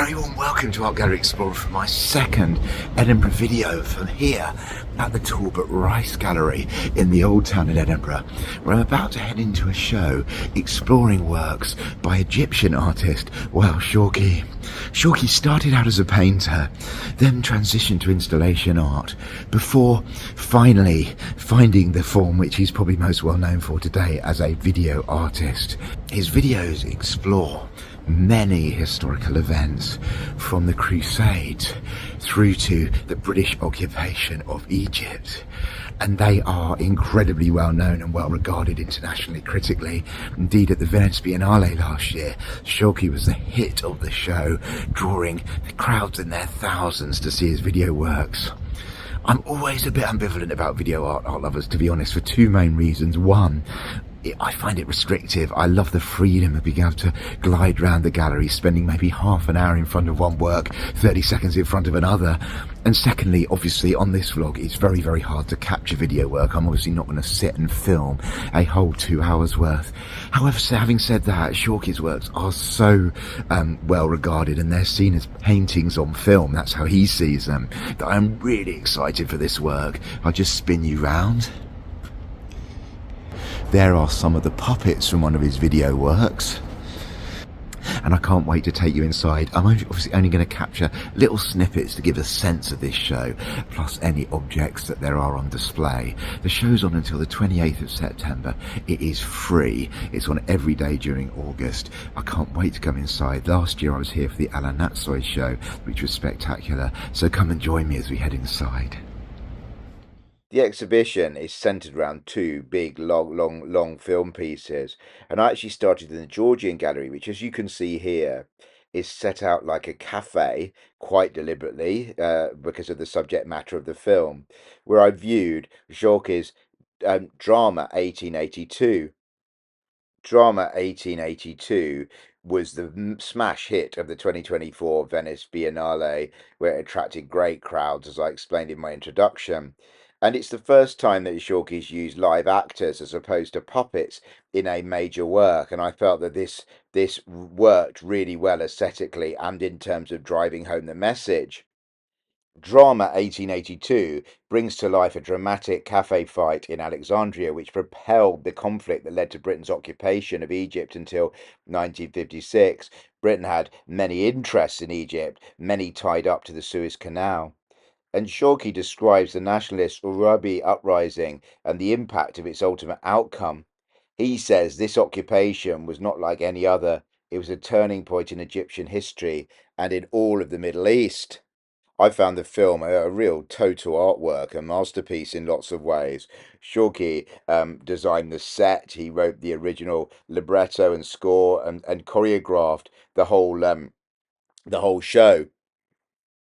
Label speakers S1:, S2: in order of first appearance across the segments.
S1: Very warm welcome to Art Gallery Explorer for my second Edinburgh video from here at the Talbot Rice Gallery in the Old Town in Edinburgh, where I'm about to head into a show exploring works by Egyptian artist Wael Shawkey. Shawkey started out as a painter, then transitioned to installation art, before finally finding the form which he's probably most well known for today as a video artist. His videos explore many historical events, from the Crusades through to the British occupation of Egypt, and they are incredibly well known and well regarded internationally, critically. Indeed, at the Venice Biennale last year, Shawky was the hit of the show, drawing the crowds in their thousands to see his video works. I'm always a bit ambivalent about video art lovers, to be honest, for two main reasons. One, I find it restrictive. I love the freedom of being able to glide around the gallery, spending maybe half an hour in front of one work, 30 seconds in front of another. And secondly, obviously on this vlog, it's very, very hard to capture video work. I'm obviously not going to sit and film a whole 2 hours worth. However, having said that, Shawkey's works are so well regarded, and they're seen as paintings on film. That's how he sees them, that I'm really excited for this work. I'll just spin you round. There are some of the puppets from one of his video works, and I can't wait to take you inside. I'm obviously only going to capture little snippets to give a sense of this show, plus any objects that there are on display. The show's on until the 28th of September. It is free. It's on every day during August. I can't wait to come inside. Last year I was here for the Alan Natsoy show, which was spectacular, so come and join me as we head inside. The exhibition is centered around two big, long film pieces, and I actually started in the Georgian Gallery, which, as you can see here, is set out like a cafe, quite deliberately, because of the subject matter of the film, where I viewed Shawkey's Drama 1882. Drama 1882 was the smash hit of the 2024 Venice Biennale, where it attracted great crowds, as I explained in my introduction. And it's the first time that Shawkey's used live actors as opposed to puppets in a major work, and I felt that this worked really well aesthetically and in terms of driving home the message. Drama 1882 brings to life a dramatic cafe fight in Alexandria, which propelled the conflict that led to Britain's occupation of Egypt until 1956. Britain had many interests in Egypt, many tied up to the Suez Canal. And Shawkey describes the nationalist Urabi uprising and the impact of its ultimate outcome. He says this occupation was not like any other. It was a turning point in Egyptian history and in all of the Middle East. I found the film a real total artwork, a masterpiece in lots of ways. Shawkey designed the set, he wrote the original libretto and score, and choreographed the whole show.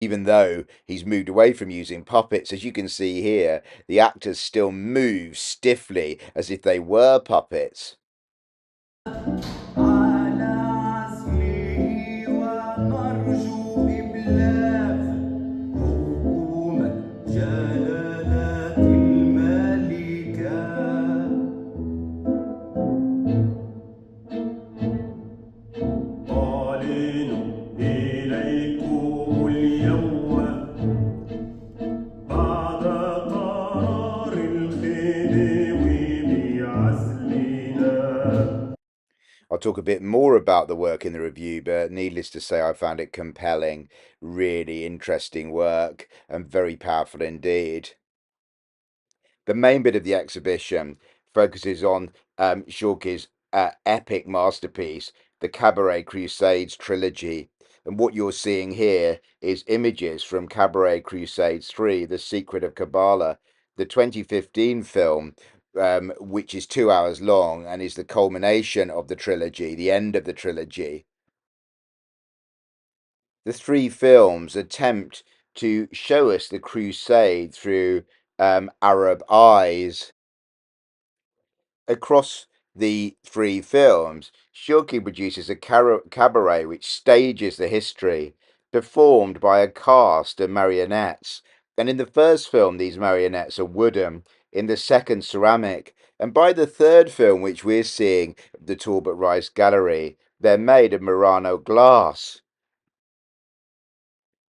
S1: Even though he's moved away from using puppets, as you can see here, the actors still move stiffly as if they were puppets. I'll talk a bit more about the work in the review, but needless to say, I found it compelling, really interesting work, and very powerful indeed. The main bit of the exhibition focuses on Shawkey's epic masterpiece, the Cabaret Crusades trilogy. And what you're seeing here is images from Cabaret Crusades 3, The Secret of Karbala, the 2015 film, which is 2 hours long and is the culmination of the trilogy, the end of the trilogy. The three films attempt to show us the crusade through Arab eyes. Across the three films, Shawkey produces a cabaret which stages the history, performed by a cast of marionettes. And in the first film, these marionettes are wooden, in the second, ceramic, and by the third film, which we're seeing, the Talbot Rice Gallery, they're made of Murano glass.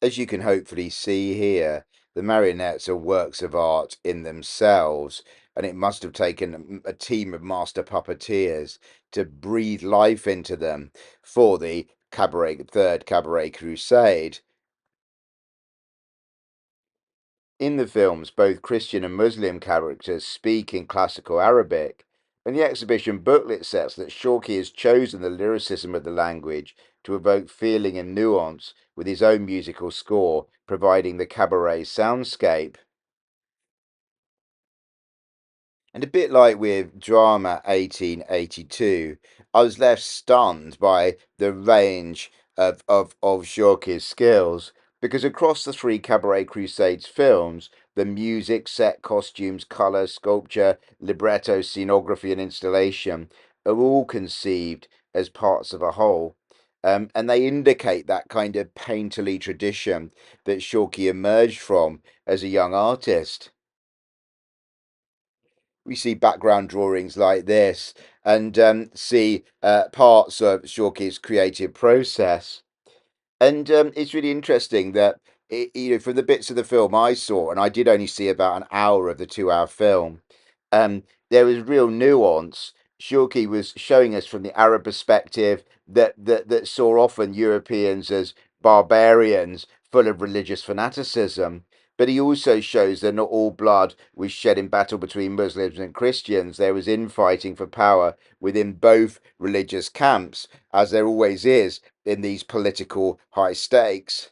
S1: As you can hopefully see here, the marionettes are works of art in themselves, and it must have taken a team of master puppeteers to breathe life into them for the third Cabaret Crusade. In the films, both Christian and Muslim characters speak in classical Arabic, and the exhibition booklet says that Shawky has chosen the lyricism of the language to evoke feeling and nuance with his own musical score, providing the cabaret soundscape. And a bit like with Drama 1882, I was left stunned by the range of Shawky's skills, because across the three Cabaret Crusades films, the music, set costumes, colour, sculpture, libretto, scenography, and installation are all conceived as parts of a whole. And they indicate that kind of painterly tradition that Shawky emerged from as a young artist. We see background drawings like this and see parts of Shawky's creative process. And it's really interesting that, from the bits of the film I saw, and I did only see about an hour of the 2 hour film, there was real nuance. Shawky was showing us from the Arab perspective that saw often Europeans as barbarians full of religious fanaticism. But he also shows that not all blood was shed in battle between Muslims and Christians. There was infighting for power within both religious camps, as there always is in these political high stakes.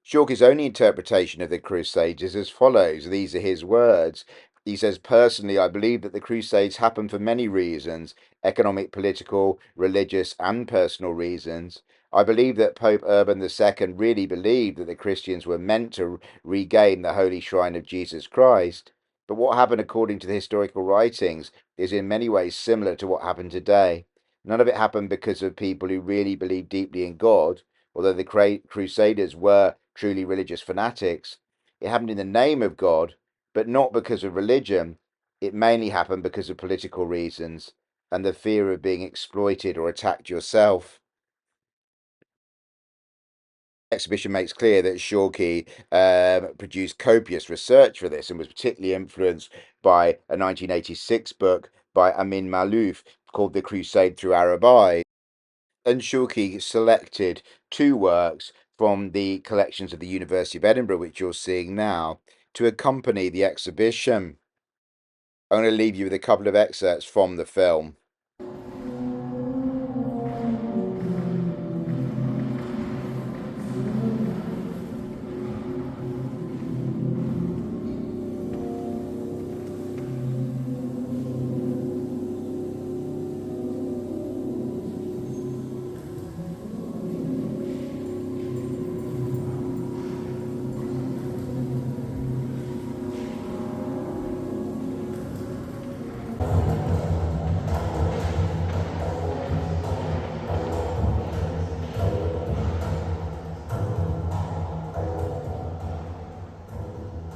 S1: Shawky's only interpretation of the Crusades is as follows. These are his words. He says, "Personally, I believe that the Crusades happened for many reasons: economic, political, religious, and personal reasons. I believe that Pope Urban II really believed that the Christians were meant to regain the holy shrine of Jesus Christ. But what happened according to the historical writings is in many ways similar to what happened today. None of it happened because of people who really believed deeply in God, although the Crusaders were truly religious fanatics. It happened in the name of God, but not because of religion. It mainly happened because of political reasons and the fear of being exploited or attacked yourself." The exhibition makes clear that Shawky produced copious research for this and was particularly influenced by a 1986 book by Amin Malouf called The Crusade Through Arab Eyes. And Shawky selected two works from the collections of the University of Edinburgh, which you're seeing now, to accompany the exhibition. I'm going to leave you with a couple of excerpts from the film.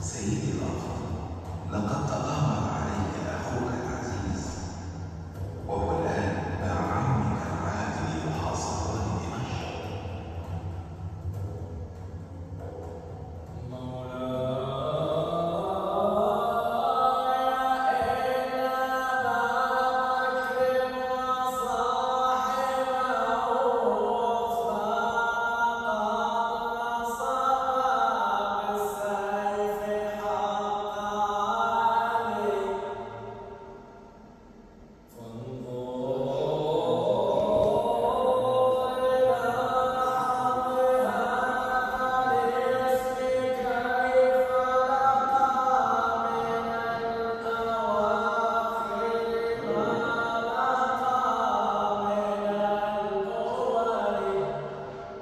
S2: سيدي الأفضل، لقد تآمر عليك أخوك العزيز، وهو الآن مع عمك العادل إلى حصاد دمشق.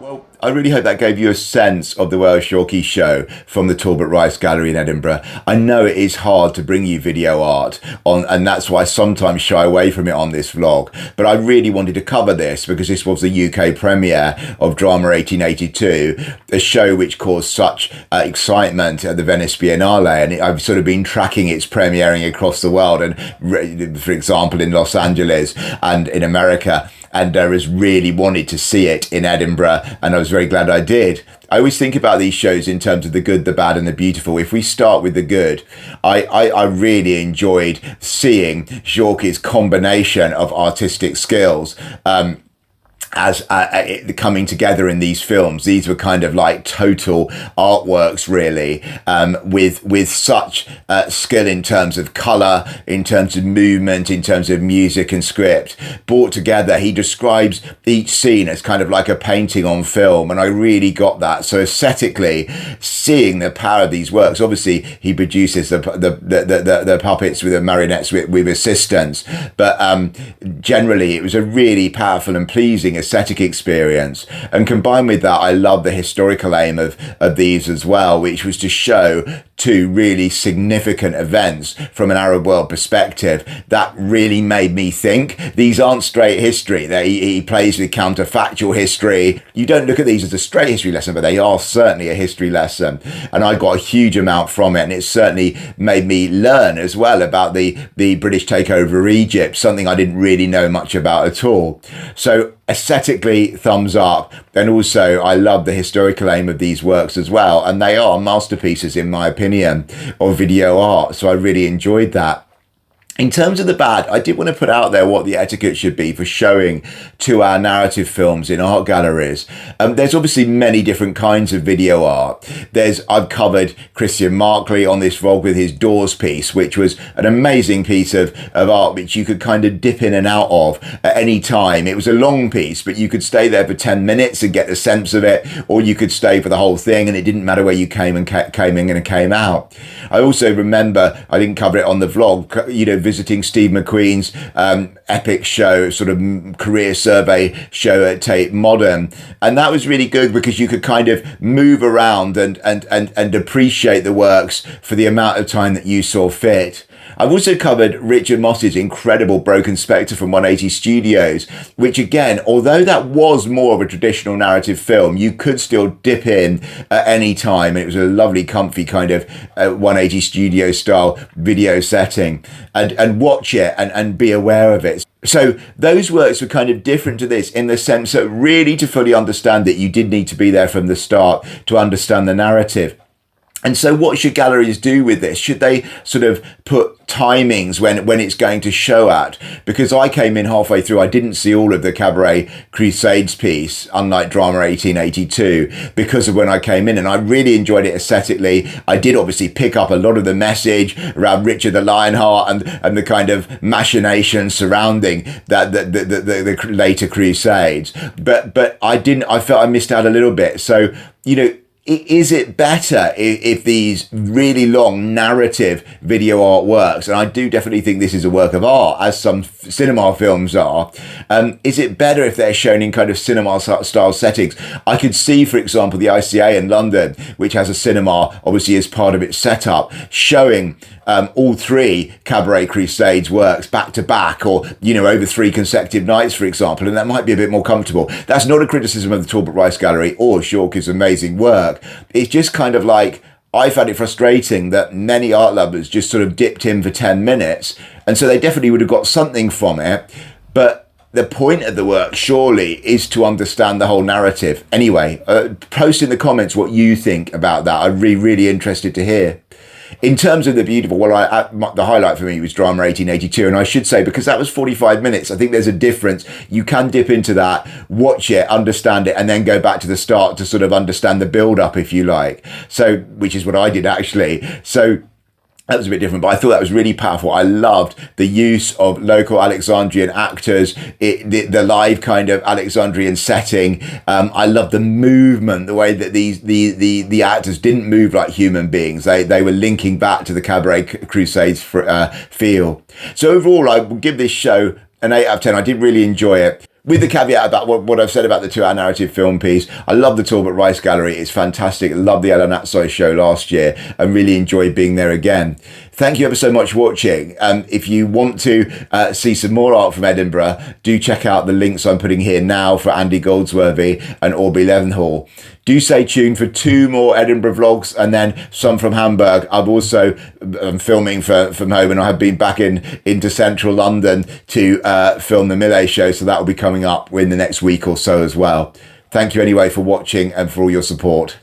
S1: Well, I really hope that gave you a sense of the Wael Shawkey show from the Talbot Rice Gallery in Edinburgh. I know it is hard to bring you video art on, and that's why I sometimes shy away from it on this vlog. But I really wanted to cover this because this was the UK premiere of Drama 1882, a show which caused such excitement at the Venice Biennale, and I've sort of been tracking its premiering across the world, and for example in Los Angeles and in America. and has really wanted to see it in Edinburgh, and I was very glad I did. I always think about these shows in terms of the good, the bad, and the beautiful. If we start with the good, I really enjoyed seeing Shawkey's combination of artistic skills as coming together in these films. These were kind of like total artworks, really, with such skill in terms of color, in terms of movement, in terms of music and script brought together. He describes each scene as kind of like a painting on film, and I really got that. So aesthetically, seeing the power of these works. Obviously, he produces the puppets with the marionettes with assistants, but generally, it was a really powerful and pleasing aesthetic experience. And combined with that, I love the historical aim of these as well, which was to show two really significant events from an Arab world perspective that really made me think. These aren't straight history. He plays with counterfactual history. You don't look at these as a straight history lesson, but they are certainly a history lesson, and I got a huge amount from it, and it certainly made me learn as well about the British takeover of Egypt, something I didn't really know much about at all. So aesthetically, thumbs up. And also, I love the historical aim of these works as well. And they are masterpieces, in my opinion, of video art. So I really enjoyed that. In terms of the bad, I did want to put out there what the etiquette should be for showing 2-hour narrative films in art galleries. There's obviously many different kinds of video art. I've covered Christian Markley on this vlog with his Doors piece, which was an amazing piece of art which you could kind of dip in and out of at any time. It was a long piece, but you could stay there for 10 minutes and get the sense of it, or you could stay for the whole thing, and it didn't matter where you came in and came out. I also remember, I didn't cover it on the vlog, visiting Steve McQueen's epic show, sort of career survey show at Tate Modern, and that was really good because you could kind of move around and appreciate the works for the amount of time that you saw fit. I've also covered Richard Moss's incredible Broken Spectre from 180 Studios, which again, although that was more of a traditional narrative film, you could still dip in at any time. It was a lovely, comfy kind of 180 Studio style video setting, and watch it and be aware of it. So those works were kind of different to this in the sense that really to fully understand it, you did need to be there from the start to understand the narrative. And so what should galleries do with this? Should they sort of put timings when it's going to show at? Because I came in halfway through, I didn't see all of the Cabaret Crusades piece, unlike Drama 1882, because of when I came in, and I really enjoyed it aesthetically. I did obviously pick up a lot of the message around Richard the Lionheart and the kind of machinations surrounding the later Crusades. But I felt I missed out a little bit. So, is it better if these really long narrative video art works, and I do definitely think this is a work of art, as some cinema films are, is it better if they're shown in kind of cinema style settings? I could see, for example, the ICA in London, which has a cinema obviously as part of its setup, showing all 3 Cabaret Crusades works back to back, or over 3 consecutive nights, for example, and that might be a bit more comfortable. That's not a criticism of the Talbot Rice Gallery or Shawkey's amazing work. It's just kind of like, I found it frustrating that many art lovers just sort of dipped in for 10 minutes, and so they definitely would have got something from it, but the point of the work surely is to understand the whole narrative. Anyway, post in the comments what you think about that. I'd be really interested to hear. In terms of the beautiful, the highlight for me was Drama 1882, and I should say, because that was 45 minutes, I think there's a difference. You can dip into that, watch it, understand it, and then go back to the start to sort of understand the build-up, if you like. So, which is what I did, actually. So that was a bit different, but I thought that was really powerful. I loved the use of local Alexandrian actors, the live kind of Alexandrian setting. I loved the movement, the way that the actors didn't move like human beings. They were linking back to the Cabaret Crusades feel. So overall, I would give this show an 8 out of 10. I did really enjoy it. With the caveat about what I've said about the 2-hour narrative film piece, I love the Talbot Rice Gallery. It's fantastic. I love the Ellen Atsoy show last year and really enjoyed being there again. Thank you ever so much for watching. If you want to see some more art from Edinburgh, do check out the links I'm putting here now for Andy Goldsworthy and Aubrey Levenhall. Do stay tuned for 2 more Edinburgh vlogs and then some from Hamburg. I'm also filming from home, and I have been back into central London to film the Millet show, so that will be coming up in the next week or so as well. Thank you anyway for watching and for all your support.